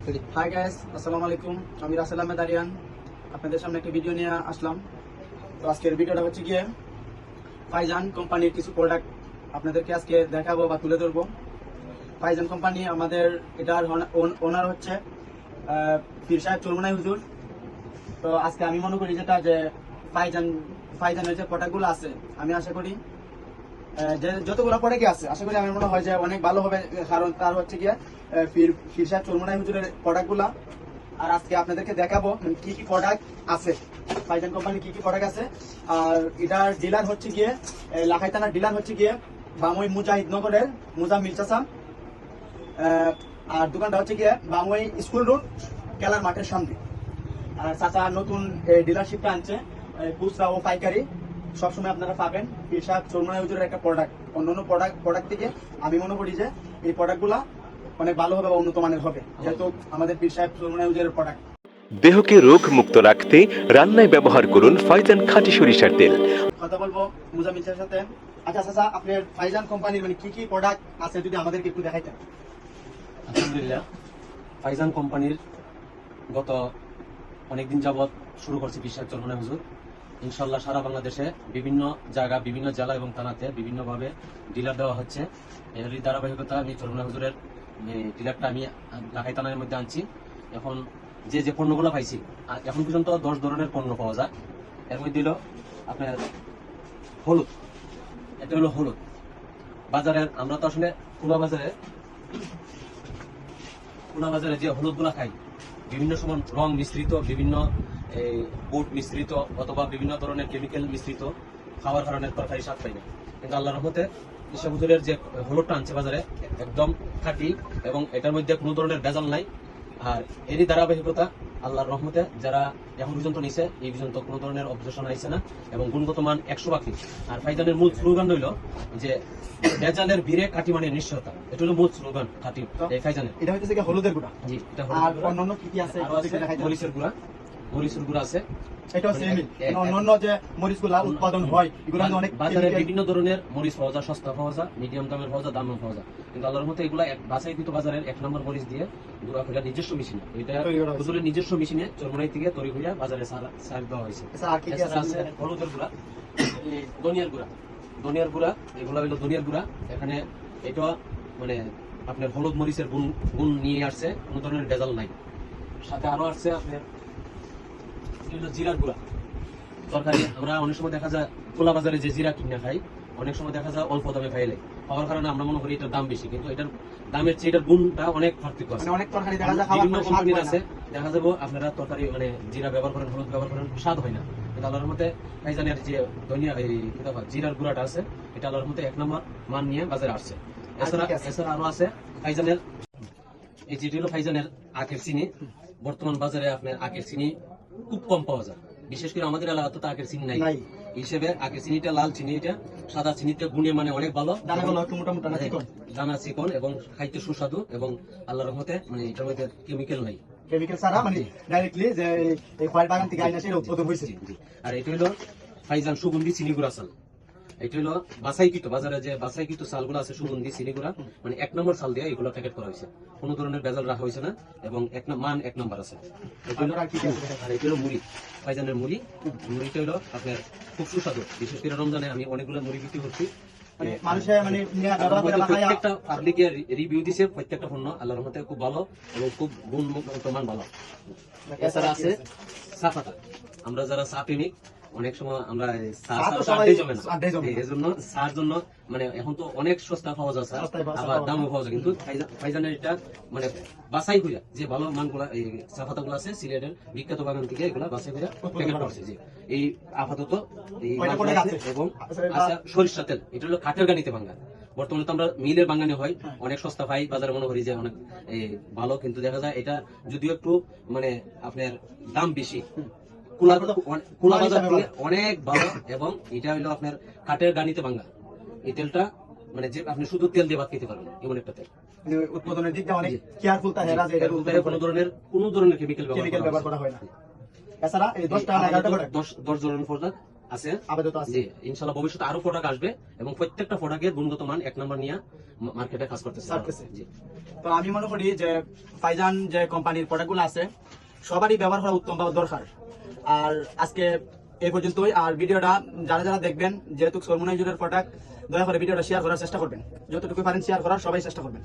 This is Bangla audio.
হাই গাইস, আসসালামু আলাইকুম। আমি রাসেল আহমেদ আরিয়ান আপনাদের সামনে একটা ভিডিও নিয়ে আসলাম। তো আজকের ভিডিওটা হচ্ছে গিয়ে ফাইজান কোম্পানির কিছু প্রোডাক্ট আপনাদেরকে আজকে দেখাবো বা তুলে ধরবো। ফাইজান কোম্পানি আমাদের এটার ওনার হচ্ছে পীর সাহেব চরমুনাই হুজুর। তো আজকে আমি মনে করি যেটা যে ফাইজানের যে প্রোডাক্টগুলো আছে, আমি আশা করি যে যতগুলো প্রোডাক্ট আছে আশা করি আমার মনে হয় যে অনেক ভালো হবে, কারণ তার হচ্ছে গিয়ে পীর সাহেব চরমুনাই হুজুরের প্রোডাক্টগুলা। আর আজকে আপনাদেরকে দেখাবো কি কি প্রোডাক্ট আছে, ফাইজান কোম্পানির কি কি প্রোডাক্ট আছে। আর এটার ডিলার হচ্ছে গিয়ে লাখাই থানার ডিলার হচ্ছে গিয়ে বামুই মুজাহিদ নগরের মুজাম্মিল চাচা। আর দোকানটা হচ্ছে গিয়ে বামুই স্কুল রোড খেলার মাঠের সামনে। আর চাচা নতুন ডিলারশিপটা আনছে, খুচরা ও পাইকারি সবসময় আপনারা পাবেন পীর সাহেব চরমুনাই হুজুরের একটা প্রোডাক্ট। অন্যান্য প্রোডাক্ট থেকে আমি মনে করি যে এই প্রোডাক্টগুলা অনেক ভালো হবে বা উন্নত মানের হবে, যেহেতু আমাদের পীর সাহেব চরমুনাই হুজুরের প্রোডাক্ট। দেহকে রোগ মুক্ত রাখতে রান্নায় ব্যবহার করুন ফাইজান খাঁটি সরিষার তেল। কথা বলবো মুজাম্মিল স্যারের সাথে। আচ্ছা চাচা, আপনার ফাইজান কোম্পানির মানে কি কি প্রোডাক্ট আছে যদি আমাদেরকে একটু দেখাইতেন। আলহামদুলিল্লাহ, ফাইজান কোম্পানির গত অনেকদিন যাবৎ শুরু করছে পীর সাহেব চরমুনাই হুজুর। ইনশাল্লাহ সারা বাংলাদেশে বিভিন্ন জায়গা, বিভিন্ন জেলা এবং থানাতে বিভিন্নভাবে ডিলার দেওয়া হচ্ছে। এরই ধারাবাহিকতা আমি চরমুনাই হুজুরের ডিলারটা আমি লাখাই থানার মধ্যে আনছি। এখন যে পণ্যগুলো পাইছি, আর এখন পর্যন্ত 10 ধরনের পণ্য পাওয়া যায়। এর মধ্যে হলো আপনার হলুদ, এটা হলো হলুদ বাজারের। আমরা তো আসলে খুলনা বাজারে যে হলুদগুলা খাই, বিভিন্ন সময় রং মিশ্রিত, বিভিন্ন বুট মিশ্রিত অথবা বিভিন্ন ধরনের কেমিক্যাল মিশ্রিত খাওয়ার কারণে তরকারি স্বাদ পাই না। কিন্তু আল্লাহর রহমতে কৃষক হুজুরের যে হলুদটা আনছে বাজারে একদম খাঁটি, এবং এটার মধ্যে কোনো ধরনের ভেজাল নাই। আর এরই ধারাবাহিকতা আল্লাহর রহমতে যারা এখন পর্যন্ত নিছে, এই পর্যন্ত কোনো ধরনের অবজেকশন আইছে না, এবং গুণগত মান 100%। আর ফাইজানের মূল স্লোগান হইল যে ভেজালের ভিড়ে কাটি মানে নিশ্চয়তা। এটা হলো মূল স্লোগান খাঁটি এই ফাইজানের। এটা হচ্ছে কি হলুদের গুঁড়া। জি, এটা আর অন্যান্য কি কি আছে? মরিচের গুঁড়া আছে। এটা হচ্ছে অন্যান্য যে মরিচগুলা উৎপাদন হয় এগুলো অনেক বাজারে বিভিন্ন ধরনের মরিচ পাওয়া যায়, সস্তা পাওয়া যায়, মিডিয়াম দামের পাওয়া যায়, দামের পাওয়া যায়। কিন্তু আল্লাহর মতে এগুলা বাছাইকৃত বাজারের 1 নম্বর মরিচ দিয়ে গুঁড়া করে নিজস্ব মেশিনে, এটা হুজুরের নিজস্ব মেশিনে চরমুনাই থেকে তৈরি হইয়া বাজারে সার দেওয়া হয়েছে। আছে হলুদের গুঁড়া, ধনিয়ার গুঁড়া, এগুলা হলো ধনিয়ার গুঁড়া। এখানে এটা মানে আপনার হলুদ মরিচের গুণ নিয়ে আসছে, কোনো ধরনের ভেজাল নাই। সাথে আরো আসছে আপনার জিরার গুঁড়া তরকারি। আমরা অনেক সময় দেখা যায় খোলা বাজারে যে জিরা কিনে খাই, অনেক সময় দেখা যায় অল্প দামে খাইলে খাওয়ার কারণে আমরা মনে করি এটার দাম বেশি, কিন্তু এটার দামের চেয়ে এটার গুণটা অনেক পার্থক্য আছে। অনেক তরকারি দেখা যায় বিভিন্ন কোম্পানির আছে, দেখা যাবো আপনারা তরকারি মানে জিরা ব্যবহার করেন, হলুদ ব্যবহার করেন, স্বাদ হয় না। কিন্তু আল্লাহর মতে ফাইজানের যে ধনিয়া জিরার গুঁড়াটা আছে, এটা আল্লাহর মতে 1 নম্বর মান নিয়ে বাজারে আসছে। এছাড়া আরো আছে ফাইজানের, এই যেটি হলো ফাইজানের আখের চিনি। বর্তমান বাজারে আপনার আখের চিনি খুব কম পাওয়া যায়, বিশেষ করে আমাদের এলাকাতে তো আখের চিনি নাই। হিসেবে আখের চিনিটা, লাল চিনি, এটা সাদা চিনিটা গুণে মানে অনেক ভালো, দানা চিকন এবং খাইতে সুস্বাদু, এবং আল্লাহর রহমতে মানে এটার মধ্যে কেমিক্যাল নাই, কেমিক্যাল ছাড়া মানে ডাইরেক্টলি যে এই খয়ের বাগান থেকে আইনা সেটা উৎপাদন হয়েছে। আর এটা হলো ফাইজান সুগন্ধি চিনি গুঁড়া চাল। এটা হলো বাছাইকৃত, বাজারে যে বাছাইকৃত চালগুলো আছে সুগন্ধি চিনি গুঁড়া, মানে 1 নম্বর চাল দিয়ে এগুলো প্যাকেট করা হয়েছে, কোনো ধরনের ভেজাল রাখা হয়েছে না, এবং মান 1 নম্বর আছে। আর এটা হলো মুড়ি, ফাইজানের মুড়িটা হলো আপনার খুব সুস্বাদু। বিশেষ করে রমজানে আমি অনেকগুলো মুড়ি বিক্রি করছি। প্রত্যেকটা পাবলিকে রিভিউ দিছে, প্রত্যেকটা পণ্য আল্লাহর রহমতে খুব ভালো এবং খুব গুণগত মান ভালো। এছাড়া আছে চা পাতা। আমরা যারা চা প্রেমিক, অনেক সময় আমরা এজন্য চার জন্য মানে এখন তো অনেক সস্তা পাওয়া যায়, আবার দামও পাওয়া যায়। কিন্তু ফাইজানের এটা মানে বাছাই করে যে ভালো মানগুলা এই চা পাতাগুলো আছে সিলেটের বিখ্যাত বাগান থেকে এগুলা বাছাই করে প্যাকেট করছে। যে এই আপাতত এই এবং সরিষার তেল, এটা হলো খাটের গানিতে ভাঙ্গা। বর্তমানে তো আমরা মিলের বাঙানি হয়, অনেক সস্তা পাই বাজারে, মনে করি যে অনেক ভালো, কিন্তু দেখা যায় এটা যদিও একটু মানে আপনার দাম বেশি, খোলা বাজার থেকে অনেক ভালো, এবং এটা হলো আপনার কাঠের গানিতে ভাঙ্গা। এই তেলটা মানে যে আপনি শুধু তেল দিয়ে ভাত খেতে পারবেন, এমন একটা তেল। উৎপাদনের দিকটা অনেক কেয়ারফুল থাকে, কোনো ধরনের কেমিক্যাল ব্যবহার করা হয় না। এছাড়া এই 10 ধরনের প্রোডাক্ট আছে আপাতত আছে। জি ইনশাআল্লাহ ভবিষ্যতে আরো প্রোডাক্ট আসবে এবং প্রত্যেকটা প্রোডাক্টের গুণগত মান 1 নাম্বার নিয়ে মার্কেটে কাজ করতেছে ছাড়তেছে। জি তো আমি মনে করি যে ফাইজান যে কোম্পানির প্রোডাক্টগুলো আছে সবারই ব্যবহার করা উত্তম বা দরকার। আর আজকে এই পর্যন্তই। আর ভিডিওটা যারা যারা দেখবেন, যেহেতু সরমুনাইজুরের প্রোডাক্ট, দয়া করে ভিডিওটা শেয়ার করার চেষ্টা করবেন, যতটুকু পারেন শেয়ার করার সবাই চেষ্টা করবেন।